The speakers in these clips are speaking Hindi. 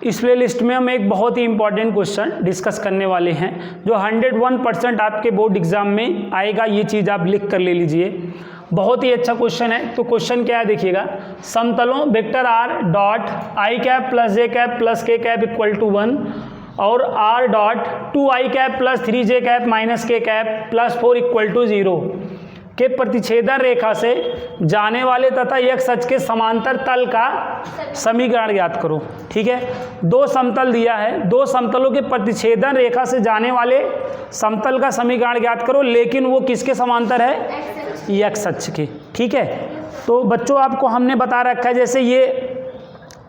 इस प्ले लिस्ट में हम एक बहुत ही इंपॉर्टेंट क्वेश्चन डिस्कस करने वाले हैं जो 101% आपके बोर्ड एग्जाम में आएगा। ये चीज़ आप लिख कर ले लीजिए, बहुत ही अच्छा क्वेश्चन है। तो क्वेश्चन क्या है देखिएगा, समतलों vector r dot i cap plus j cap plus k cap equal to 1 और r dot 2i cap plus 3j cap minus k cap plus 4 equal to 0 के प्रतिच्छेदन रेखा से जाने वाले तथा एक सच के समांतर तल का समीकरण ज्ञात करो। ठीक है, दो समतल दिया है, दो समतलों के प्रतिच्छेदन रेखा से जाने वाले समतल का समीकरण ज्ञात करो, लेकिन वो किसके समांतर है? एक्स सच के। ठीक है, तो बच्चों आपको हमने बता रखा है, जैसे ये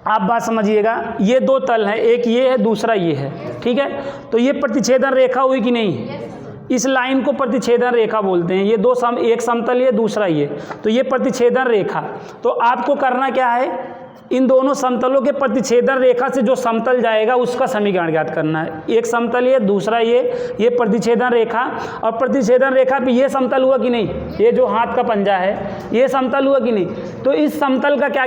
आप बात समझिएगा, ये दो तल हैं, एक ये है दूसरा ये है। ठीक है, तो ये प्रतिच्छेदन रेखा हुई कि नहीं? इस लाइन को प्रतिच्छेदन रेखा बोलते हैं। ये दो एक समतल ये दूसरा ये, तो ये प्रतिच्छेदन रेखा। तो आपको करना क्या है, इन दोनों समतलों के प्रतिच्छेदन रेखा से जो समतल जाएगा उसका समीकरण ज्ञात करना है। एक समतल ये दूसरा ये प्रतिच्छेदन रेखा, और प्रतिच्छेदन रेखा पे ये समतल हुआ कि नहीं? ये जो हाथ का पंजा है ये समतल हुआ कि नहीं? तो इस समतल का क्या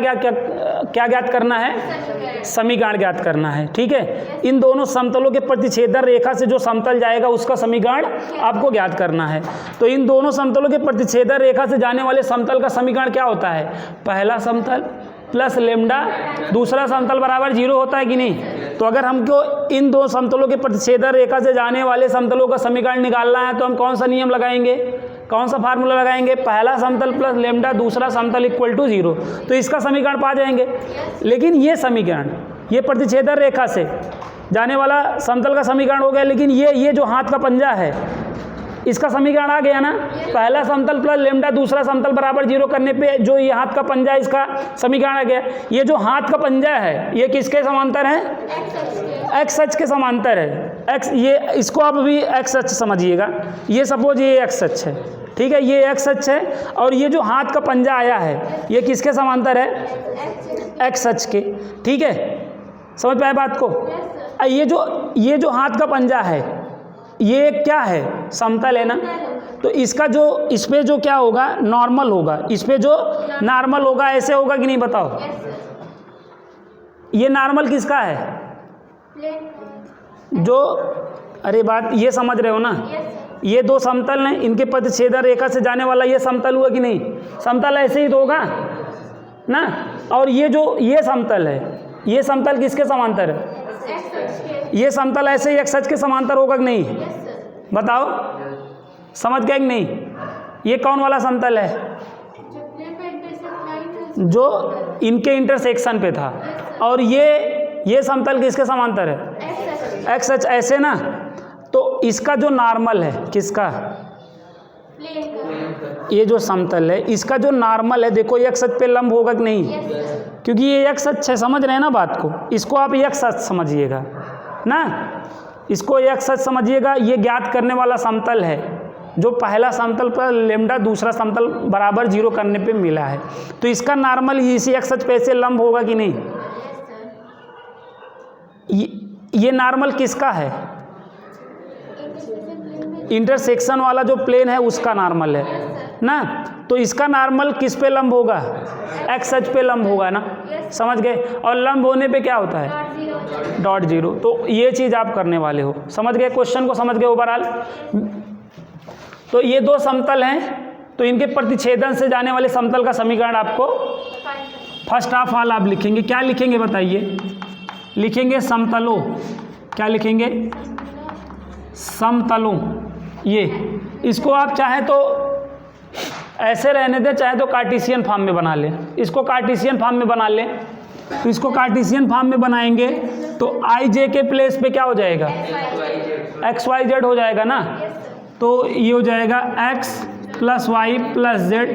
ज्ञात करना है? समीकरण ज्ञात करना है। ठीक है, इन दोनों समतलों के प्रतिच्छेदन रेखा से जो समतल जाएगा उसका समीकरण आपको ज्ञात करना है। तो इन दोनों समतलों के प्रतिच्छेदन रेखा से जाने वाले समतल का समीकरण क्या होता है? पहला समतल प्लस लेमडा दूसरा समतल बराबर 0 होता है कि नहीं? तो अगर हमको इन दो समतलों के प्रतिच्छेदन रेखा से जाने वाले समतलों का समीकरण निकालना है तो हम कौन सा नियम लगाएंगे, कौन सा फार्मूला लगाएंगे? पहला समतल प्लस लेमडा दूसरा समतल इक्वल टू 0। तो इसका समीकरण पा जाएंगे। लेकिन ये समीकरण, ये प्रतिच्छेदन रेखा से जाने वाला समतल का समीकरण हो गया, लेकिन ये जो हाथ का पंजा है इसका समीकरण आ गया ना? पहला समतल प्लस लेमडा दूसरा समतल बराबर 0 करने पे जो ये हाथ का पंजा है इसका समीकरण आ गया। ये जो हाथ का पंजा है ये किसके समांतर है? एक्स सच के समांतर है। एक्स, ये इसको आप अभी एक्स सच समझिएगा। ये सपोज ये एक्स सच है, ठीक है, ये एक्स सच है, और ये जो हाथ का पंजा आया है ये किसके समांतर है? एक्स सच के। ठीक है, समझ पाए बात को? ये जो हाथ का पंजा है ये क्या है? समतल है ना? तो इसका जो इस पे जो क्या होगा? नॉर्मल होगा। इस पे जो नॉर्मल होगा ऐसे होगा कि नहीं बताओ? ये नॉर्मल किसका है? जो, अरे बात ये समझ रहे हो ना? ये दो समतल हैं, इनके प्रतिच्छेदन रेखा से जाने वाला ये समतल हुआ कि नहीं? समतल ऐसे ही तो होगा ना? और ये समतल है, ये समतल किसके समांतर है? ये समतल ऐसे ही एक्स सच के समांतर होगा कि नहीं? बताओ, समझ गए कि नहीं? ये कौन वाला समतल है? जो इनके इंटरसेक्शन पे था। और ये समतल किसके समांतर है? एक्स सच ऐसे ना? तो इसका जो नॉर्मल है किसका? ये जो समतल है इसका जो नॉर्मल है, देखो ये एक्स सच पे लंब होगा कि नहीं? क्योंकि ये एक्स सच है, समझ रहे हैं ना बात को? इसको आप एक्स सच समझिएगा ना, इसको एक्स सच समझिएगा। ये ज्ञात करने वाला समतल है जो पहला समतल पर लेमडा दूसरा समतल बराबर 0 करने पे मिला है। तो इसका नॉर्मल इसी एक्स सच पे ऐसे लंब होगा कि नहीं? ये नॉर्मल किसका है? इंटरसेक्शन वाला जो प्लेन है उसका नॉर्मल है ना? तो इसका नॉर्मल किस पे लंब होगा? एक्स सच पे लंब होगा ना? समझ गए? और लंब होने पे क्या होता है? डॉट 0। तो ये चीज़ आप करने वाले हो, समझ गए? क्वेश्चन को समझ गए ओवरऑल? तो ये दो समतल हैं, तो इनके प्रतिच्छेदन से जाने वाले समतल का समीकरण आपको फर्स्ट ऑफ ऑल आप लिखेंगे। क्या लिखेंगे बताइए? लिखेंगे समतलों। क्या लिखेंगे? समतलों। ये इसको आप चाहे तो ऐसे रहने दें, चाहे तो कार्टेशियन फॉर्म में बना लें। इसको कार्टेशियन फॉर्म में बना लें। तो इसको कार्टेशियन फॉर्म में बनाएंगे तो आई जे के प्लेस पे क्या हो जाएगा? एक्स वाई जेड हो जाएगा ना? तो ये हो जाएगा x plus y plus z.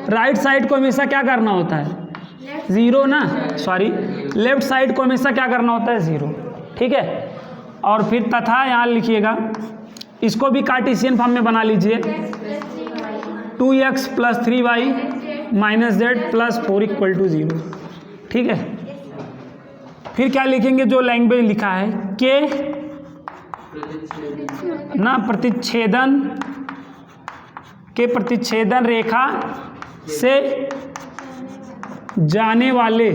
Right side को हमेशा क्या करना होता है? 0 ना, सॉरी, लेफ्ट साइड को हमेशा क्या करना होता है? 0। ठीक है, और फिर तथा यहाँ लिखिएगा, इसको भी कार्टेशियन फॉर्म में बना लीजिए। 2x plus 3y minus z plus 4 equal to 0। ठीक है, फिर क्या लिखेंगे? जो लैंग्वेज लिखा है के ना, प्रतिच्छेदन रेखा से जाने वाले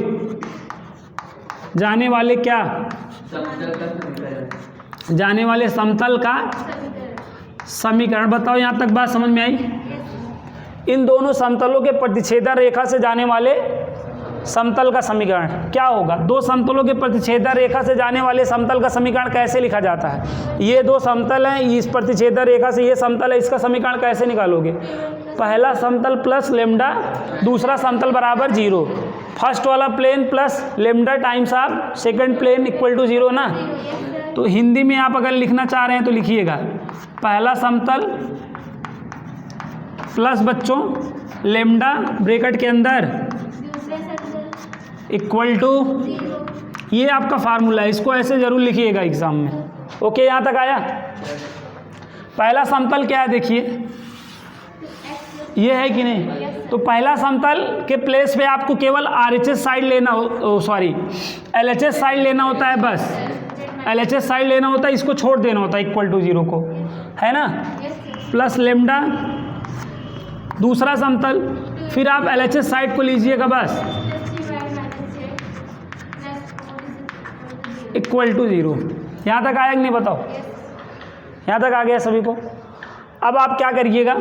जाने वाले क्या, जाने वाले समतल का समीकरण। बताओ यहाँ तक बात समझ में आई? इन दोनों समतलों के प्रतिच्छेदन रेखा से जाने वाले समतल का समीकरण क्या होगा? दो समतलों के प्रतिच्छेदन रेखा से जाने वाले समतल का समीकरण कैसे लिखा जाता है? ये दो समतल हैं, इस प्रतिच्छेदन रेखा से ये समतल है, इसका समीकरण कैसे निकालोगे? पहला समतल प्लस लेमडा, दूसरा समतल बराबर 0। फर्स्ट वाला plane plus lambda times of second plane equal to 0 ना। तो हिंदी में आप अगर लिखना चाह रहे हैं तो लिखिएगा पहला समतल प्लस बच्चों लेमडा ब्रैकेट के अंदर इक्वल टू, ये आपका फार्मूला है, इसको ऐसे जरूर लिखिएगा एग्जाम में। ओके, यहाँ तक आया? पहला समतल क्या है देखिए, ये है कि नहीं? तो पहला समतल के प्लेस पे आपको केवल RHS साइड लेना हो, सॉरी LHS साइड लेना होता है, बस LHS साइड लेना होता है, इसको छोड़ देना होता है इक्वल टू 0 को, है ना। प्लस लेमडा दूसरा समतल, फिर आप LHS साइड को लीजिएगा बस इक्वल टू 0। यहाँ तक आया कि नहीं बताओ? यहाँ तक आ गया सभी को? अब आप क्या करिएगा,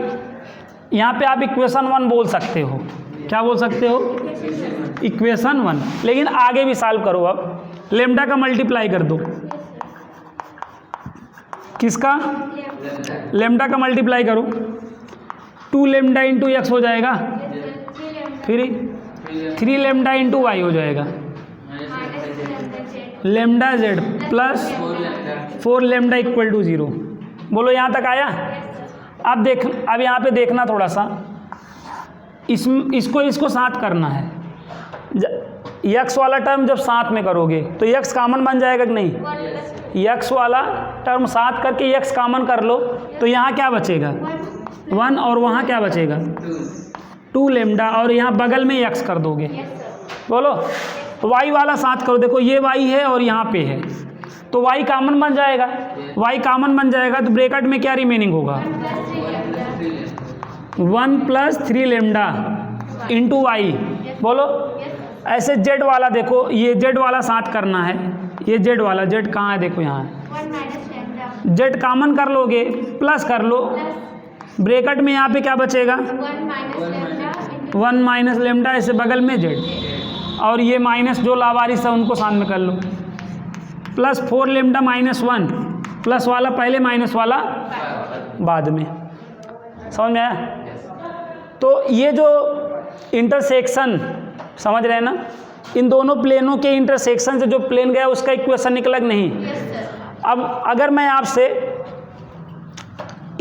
यहाँ पे आप इक्वेशन 1 बोल सकते हो। क्या बोल सकते हो? इक्वेशन 1। लेकिन आगे भी सॉल्व करो। अब लेमडा का मल्टीप्लाई कर दो, किसका? लेमडा का मल्टीप्लाई करो, 2 लेमडा इंटू एक्स हो जाएगा, फिर 3 लेमडा इंटू वाई हो जाएगा, lambda z plus 4 lambda equal to 0। बोलो यहाँ तक आया? अब यहाँ पे देखना थोड़ा सा, इसको साथ करना है। यक्स वाला टर्म जब साथ में करोगे तो यक्स कॉमन बन जाएगा कि नहीं? यक्स वाला टर्म साथ करके यक्स कॉमन कर लो तो यहाँ क्या बचेगा? 1, और वहाँ क्या बचेगा? 2 लेमडा, और यहाँ बगल में यक्स कर दोगे। बोलो वाई वाला साथ करो, देखो ये वाई है और यहाँ पे है, तो वाई कॉमन बन जाएगा। वाई कॉमन बन जाएगा तो ब्रैकेट में क्या रिमेनिंग होगा? 1 प्लस 3 लेमडा इंटू वाई। बोलो ऐसे जेड वाला, देखो ये जेड वाला साथ करना है, ये जेड वाला, जेड कहाँ है? देखो यहाँ है, जेड कॉमन कर लोगे, प्लस कर लो, ब्रैकेट में यहाँ पे क्या बचेगा? 1 माइनस लेमडा, ऐसे बगल में जेड, और ये माइनस जो लावारिस है उनको साथ में कर लो, प्लस 4 लेमडा माइनस 1, प्लस वाला पहले माइनस वाला बाद में। समझ में आया? तो ये जो इंटरसेक्शन, समझ रहे हैं ना, इन दोनों प्लेनों के इंटरसेक्शन से जो प्लेन गया उसका इक्वेशन निकला कि नहीं? अब अगर मैं आपसे,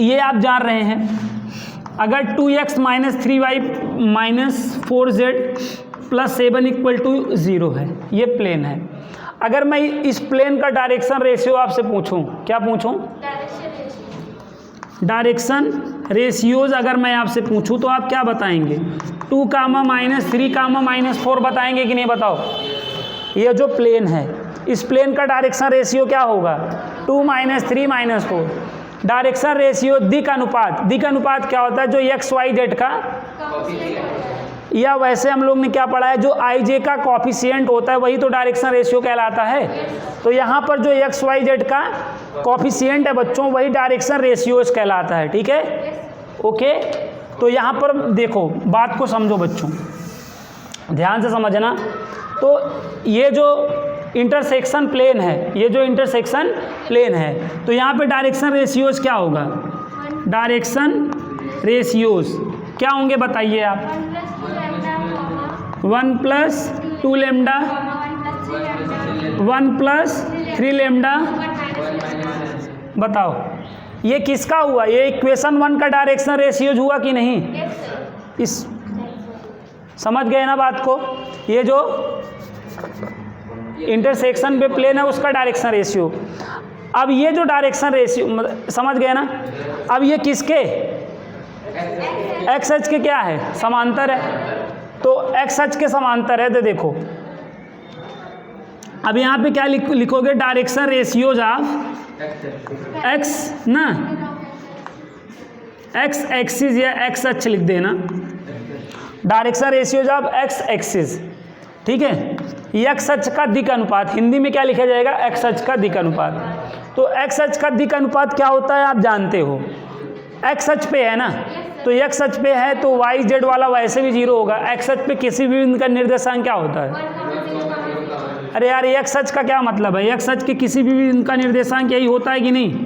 ये आप जान रहे हैं, अगर 2x minus 3y minus 4z plus 7 equal to 0 है, ये प्लेन है। अगर मैं इस प्लेन का डायरेक्शन रेशियो आपसे पूछूं, क्या पूछूं? डायरेक्शन रेशियोज अगर मैं आपसे पूछूं तो आप क्या बताएंगे? 2 कामा माइनस 3 कामा माइनस 4 बताएंगे कि नहीं? बताओ। ये जो प्लेन है, इस प्लेन का डायरेक्शन रेशियो क्या होगा? 2 माइनस 3 माइनस 4। डायरेक्शन रेशियो दिक अनुपात, दिक अनुपात क्या होता है? जो एक्स वाई जेड का, या वैसे हम लोग ने क्या पढ़ा है, जो आई जे का कॉफिशिएंट होता है वही तो डायरेक्शन रेशियो कहलाता है। तो यहाँ पर जो एक्स वाई जेड का कॉफिशिएंट है बच्चों, वही डायरेक्शन रेशियोज कहलाता है। ठीक है, ओके। तो यहाँ पर देखो, बात को समझो बच्चों, ध्यान से समझना। तो ये जो इंटरसेक्शन प्लेन है, ये जो इंटरसेक्शन प्लेन है, तो यहाँ पे डायरेक्शन रेशियोज क्या होगा? डायरेक्शन रेशियोज क्या होंगे बताइए आप? 1 प्लस 2 लेमडा, 1 प्लस 3 लेमडा। बताओ ये किसका हुआ? ये इक्वेशन 1 का डायरेक्शन रेशियोज हुआ कि नहीं? इस समझ गए ना बात को? ये जो इंटरसेक्शन पे प्लेन है उसका डायरेक्शन रेशियो। अब ये जो डायरेक्शन रेशियो, समझ गए ना? अब ये किसके? एक्स एच के क्या है? समांतर है। तो एक्स एच के समांतर है, तो देखो अब यहाँ पे क्या लिखोगे? डायरेक्शन रेशियोज ऑफ एक्स ना, एक्स एक्सिस या एक्स एच लिख देना, direction ratios of x axis. ठीक है, x अक्ष का दिक् अनुपात, हिंदी में क्या लिखा जाएगा, x अक्ष का दिक् अनुपात। तो x अक्ष का दिक् अनुपात क्या होता है आप जानते हो, x अक्ष पे है ना, तो x अक्ष पे है तो y z वाला वैसे भी 0 होगा। x अक्ष पे किसी भी बिंदु का निर्देशांक क्या होता है, अरे यार x अक्ष का क्या मतलब है, x अक्ष के किसी भी बिंदु का निर्देशांक यही होता है कि नहीं,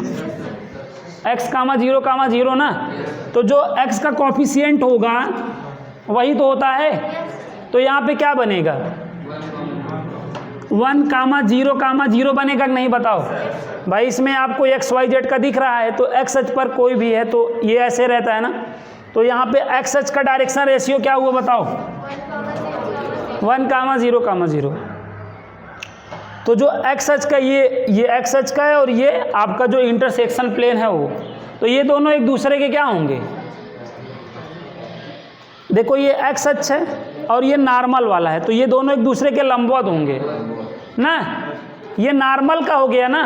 x, 0, ना। तो जो x का कॉफिशिएंट होगा वही तो होता है। तो यहाँ पे क्या बनेगा, 1, 0 बनेगा कि नहीं बताओ भाई। इसमें आपको x y z का दिख रहा है तो x अक्ष पर कोई भी है तो ये ऐसे रहता है ना। तो यहाँ पे x अक्ष का डायरेक्शन रेशियो क्या हुआ बताओ, 1, 0, तो जो x अक्ष का ये x अक्ष का है और ये आपका जो इंटरसेक्शन प्लेन है वो, तो ये दोनों एक दूसरे के क्या होंगे, देखो ये x अक्ष है और ये नॉर्मल वाला है, तो ये दोनों एक दूसरे के लंबवत होंगे ना। ये नॉर्मल का हो गया ना,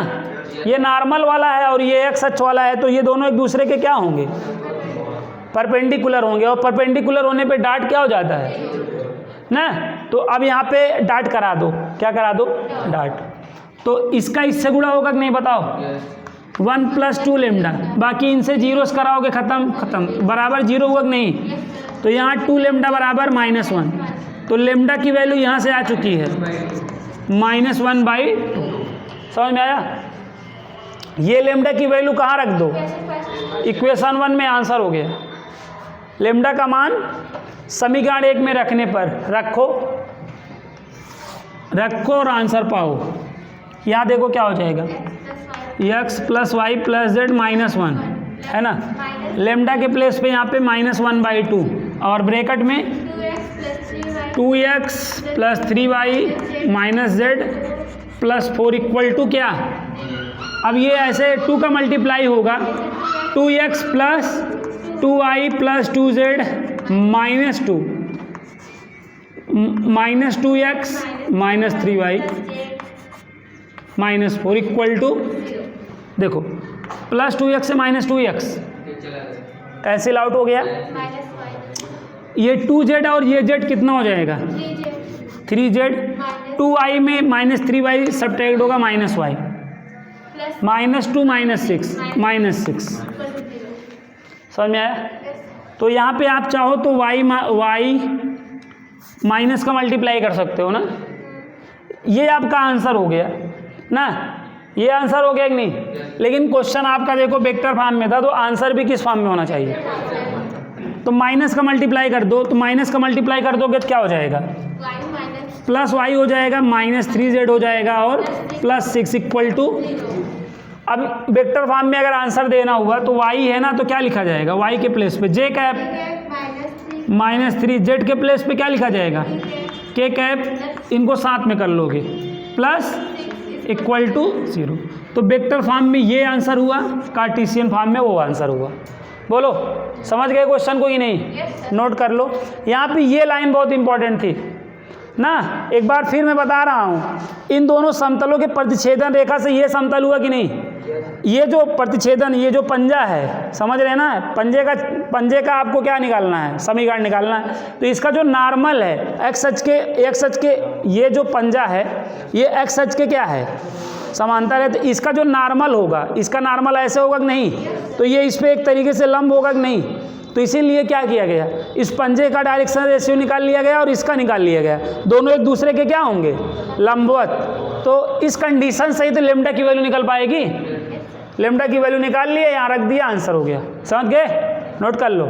ये नॉर्मल वाला है और ये x अक्ष वाला है, तो ये दोनों एक दूसरे के क्या होंगे, परपेंडिकुलर होंगे। और परपेंडिकुलर होने पे डाट क्या हो जाता है ना। तो अब यहाँ पे डाट करा दो, क्या करा दो, डाट। तो इसका इससे गुणा होगा कि नहीं बताओ, 1 + 2 लेमडा, बाकी इनसे जीरोस कराओगे, खत्म, बराबर 0 होगा कि नहीं। तो यहाँ 2 लेमडा बराबर -1, तो लेमडा की वैल्यू यहाँ से आ चुकी है -1/2। समझ में आया। ये लेमडा की वैल्यू कहाँ रख दो, इक्वेशन 1 में आंसर हो गया। लेमडा का मान समीकरण 1 में रखने पर रखो और आंसर पाओ। यहाँ देखो क्या हो जाएगा, x + y + z -1 है ना, लेमडा के प्लेस पे यहाँ पे -1/2 और ब्रैकेट में 2x + 3y - z + 4 = क्या। अब ये ऐसे 2 का मल्टीप्लाई होगा, 2x + 2y + 2z -2 -2x - 3y -4 = देखो +2x से -2x कैंसिल आउट हो गया। ये 2z और ये z कितना हो जाएगा, 3z, 2y में -3y सब्ट्रैक्ट होगा -y, -2 -6 समझ में आया। तो यहाँ पे आप चाहो तो y माइनस का मल्टीप्लाई कर सकते हो ना। ये आपका आंसर हो गया ना, ये आंसर हो गया कि नहीं। लेकिन क्वेश्चन आपका देखो वेक्टर फॉर्म में था, तो आंसर भी किस फॉर्म में होना चाहिए, तो माइनस का मल्टीप्लाई कर दो। तो माइनस का मल्टीप्लाई कर दोगे तो क्या हो जाएगा, +y हो जाएगा, -3z हो जाएगा और +6 = अब वेक्टर फॉर्म में अगर आंसर देना हुआ तो y है ना, तो क्या लिखा जाएगा, y के प्लेस पे j कैप -3, z के प्लेस पे क्या लिखा जाएगा, k कैप, इनको साथ में कर लोगे += 0। तो वेक्टर फॉर्म में ये आंसर हुआ, कार्टेशियन फॉर्म में वो आंसर हुआ। बोलो समझ गए क्वेश्चन को कि नहीं, नोट कर लो। यहाँ पे ये लाइन बहुत इंपॉर्टेंट थी ना। एक बार फिर मैं बता रहा हूँ, इन दोनों समतलों के प्रतिच्छेदन रेखा से ये समतल हुआ कि नहीं। ये जो प्रतिच्छेदन, ये जो पंजा है, समझ रहे हैं ना, पंजे का आपको क्या निकालना है, समीकरण निकालना है। तो इसका जो नॉर्मल है x अक्ष के ये जो पंजा है ये x अक्ष के क्या है, समांतर है। तो इसका जो नॉर्मल होगा, इसका नॉर्मल ऐसे होगा कि नहीं, तो ये इस पर एक तरीके से लंब होगा कि नहीं। तो इसीलिए क्या किया गया, इस पंजे का डायरेक्शन रेशियो निकाल लिया गया और इसका निकाल लिया गया, दोनों एक दूसरे के क्या होंगे, लंबवत। तो इस कंडीशन से ही तो लेमडा की वैल्यू निकल पाएगी। लेमडा की वैल्यू निकाल लिए, यहाँ रख दिया, आंसर हो गया। समझ गए, नोट कर लो।